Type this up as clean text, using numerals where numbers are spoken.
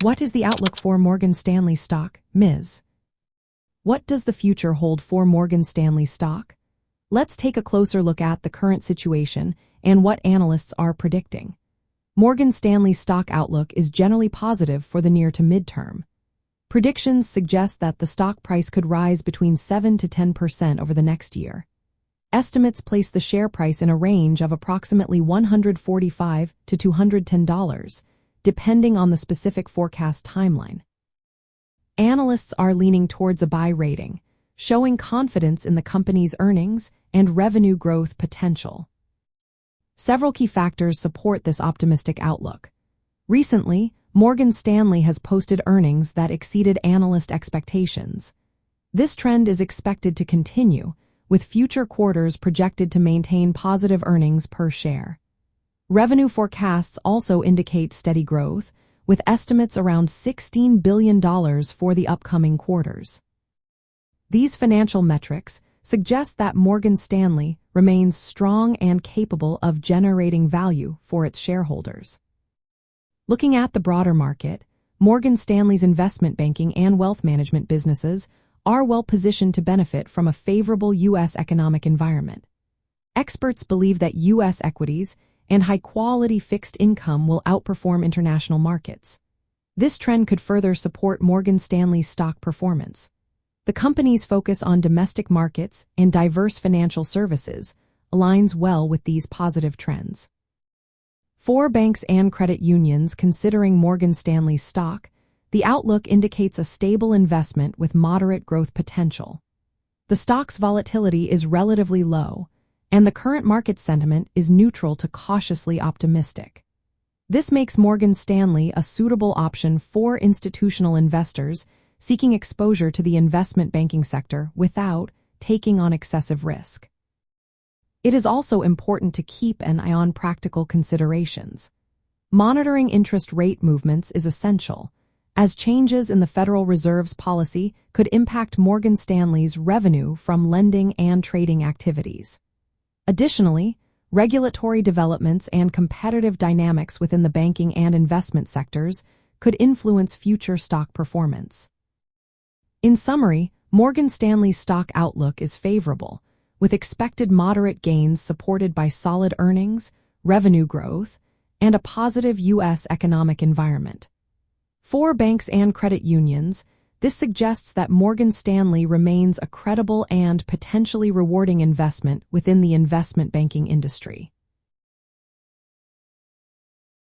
What is the outlook for Morgan Stanley stock, Ms.? What does the future hold for Morgan Stanley stock? Let's take a closer look at the current situation and what analysts are predicting. Morgan Stanley's stock outlook is generally positive for the near to midterm. Predictions suggest that the stock price could rise between 7 to 10% over the next year. Estimates place the share price in a range of approximately $145 to $210, depending on the specific forecast timeline. Analysts are leaning towards a buy rating, showing confidence in the company's earnings and revenue growth potential. Several key factors support this optimistic outlook. Recently, Morgan Stanley has posted earnings that exceeded analyst expectations. This trend is expected to continue, with future quarters projected to maintain positive earnings per share. Revenue forecasts also indicate steady growth, with estimates around $16 billion for the upcoming quarters. These financial metrics suggest that Morgan Stanley remains strong and capable of generating value for its shareholders. Looking at the broader market, Morgan Stanley's investment banking and wealth management businesses are well positioned to benefit from a favorable U.S. economic environment. Experts believe that U.S. equities and high-quality fixed income will outperform international markets. This trend could further support Morgan Stanley's stock performance. The company's focus on domestic markets and diverse financial services aligns well with these positive trends. For banks and credit unions considering Morgan Stanley's stock, the outlook indicates a stable investment with moderate growth potential. The stock's volatility is relatively low, and the current market sentiment is neutral to cautiously optimistic. This makes Morgan Stanley a suitable option for institutional investors seeking exposure to the investment banking sector without taking on excessive risk. It is also important to keep an eye on practical considerations. Monitoring interest rate movements is essential, as changes in the Federal Reserve's policy could impact Morgan Stanley's revenue from lending and trading activities. Additionally, regulatory developments and competitive dynamics within the banking and investment sectors could influence future stock performance. In summary, Morgan Stanley's stock outlook is favorable, with expected moderate gains supported by solid earnings, revenue growth, and a positive U.S. economic environment. For banks and credit unions, this suggests that Morgan Stanley remains a credible and potentially rewarding investment within the investment banking industry.